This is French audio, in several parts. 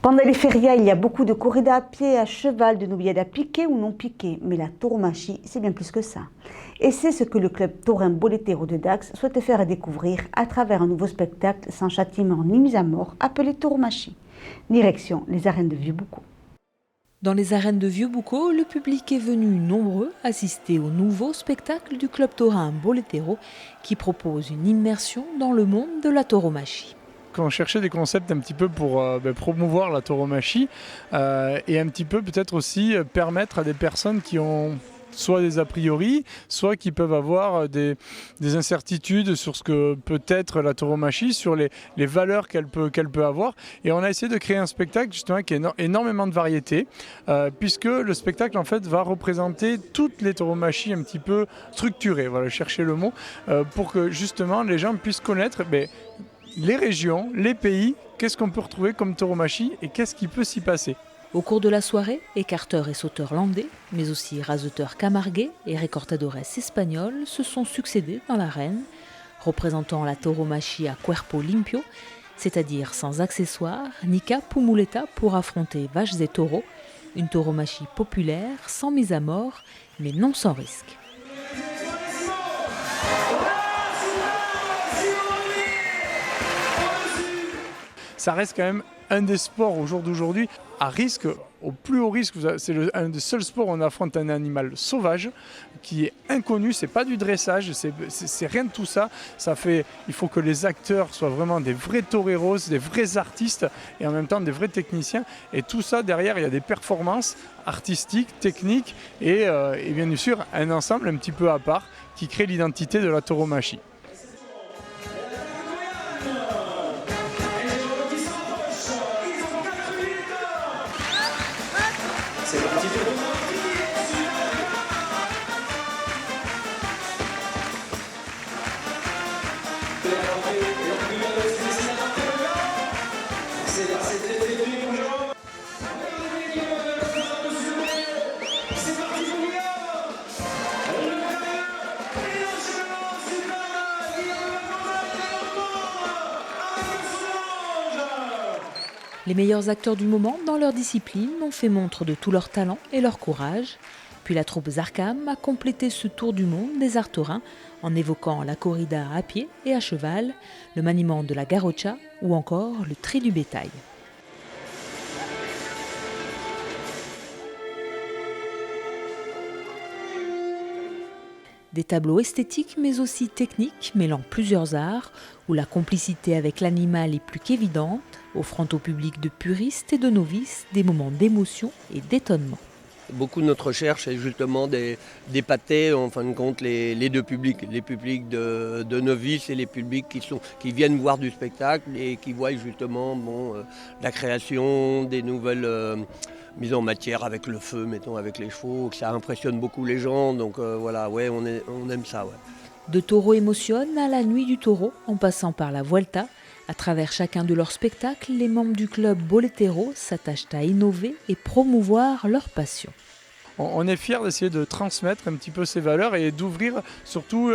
Pendant les férias, il y a beaucoup de corridas à pied et à cheval, de nobiliades à piquer ou non piquer. Mais la tauromachie, c'est bien plus que ça. Et c'est ce que le club taurin Boletero de Dax souhaite faire découvrir à travers un nouveau spectacle sans châtiment ni mise à mort, appelé tauromachie. Direction les arènes de Vieux-Boucau. Dans les arènes de Vieux-Boucau, le public est venu nombreux assister au nouveau spectacle du club taurin Boletero qui propose une immersion dans le monde de la tauromachie. Quand on cherchait des concepts un petit peu pour promouvoir la tauromachie et un petit peu peut-être aussi permettre à des personnes qui ont soit des a priori, soit qui peuvent avoir des incertitudes sur ce que peut être la tauromachie, sur les valeurs qu'elle peut avoir. Et on a essayé de créer un spectacle justement qui a énormément de variété, puisque le spectacle en fait va représenter toutes les tauromachies un petit peu structurées, voilà, chercher le mot, pour que justement les gens puissent connaître les régions, les pays, qu'est-ce qu'on peut retrouver comme tauromachie et qu'est-ce qui peut s'y passer. Au cours de la soirée, écarteurs et sauteurs landais, mais aussi raseteurs camarguais et recortadores espagnols se sont succédés dans l'arène, représentant la tauromachie à cuerpo limpio, c'est-à-dire sans accessoires, ni cap ou muleta pour affronter vaches et taureaux, une tauromachie populaire, sans mise à mort, mais non sans risque. Ça reste quand même un des sports au jour d'aujourd'hui à risque, au plus haut risque. C'est un des seuls sports où on affronte un animal sauvage qui est inconnu, c'est pas du dressage, c'est rien de tout ça. Il faut que les acteurs soient vraiment des vrais toreros, des vrais artistes et en même temps des vrais techniciens. Et tout ça derrière, il y a des performances artistiques, techniques et bien sûr un ensemble un petit peu à part qui crée l'identité de la tauromachie. C'est parti. Les meilleurs acteurs du moment, dans leur discipline, ont fait montre de tout leur talent et leur courage. Puis la troupe Zarkam a complété ce tour du monde des arts taurins en évoquant la corrida à pied et à cheval, le maniement de la garrocha ou encore le tri du bétail. Des tableaux esthétiques mais aussi techniques mêlant plusieurs arts où la complicité avec l'animal est plus qu'évidente, offrant au public de puristes et de novices des moments d'émotion et d'étonnement. Beaucoup de notre recherche est justement d'épater en fin de compte les deux publics, les publics de novices et les publics qui viennent voir du spectacle et qui voient justement la création, des nouvelles mises en matière avec le feu, mettons avec les chevaux, que ça impressionne beaucoup les gens, donc voilà, ouais, on aime ça. Ouais. De Taureau émotionne à la Nuit du Taureau, en passant par la Vuelta, à travers chacun de leurs spectacles, les membres du club Boletero s'attachent à innover et promouvoir leur passion. On est fiers d'essayer de transmettre un petit peu ces valeurs et d'ouvrir surtout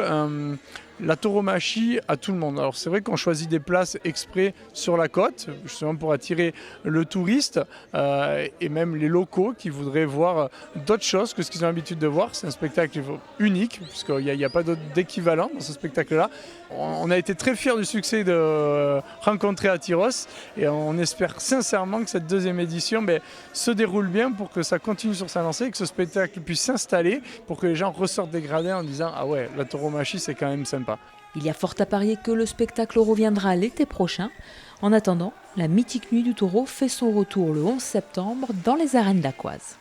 la tauromachie à tout le monde. Alors c'est vrai qu'on choisit des places exprès sur la côte, justement pour attirer le touriste et même les locaux qui voudraient voir d'autres choses que ce qu'ils ont l'habitude de voir. C'est un spectacle unique, puisqu'il n'y a pas d'équivalent dans ce spectacle-là. On a été très fiers du succès de rencontrer à Tyros et on espère sincèrement que cette deuxième édition se déroule bien pour que ça continue sur sa lancée et que ce spectacle puisse s'installer pour que les gens ressortent des gradins en disant « Ah ouais, la tauromachie c'est quand même sympa ». Il y a fort à parier que le spectacle reviendra l'été prochain. En attendant, la mythique Nuit du Taureau fait son retour le 11 septembre dans les arènes d'Aquoise.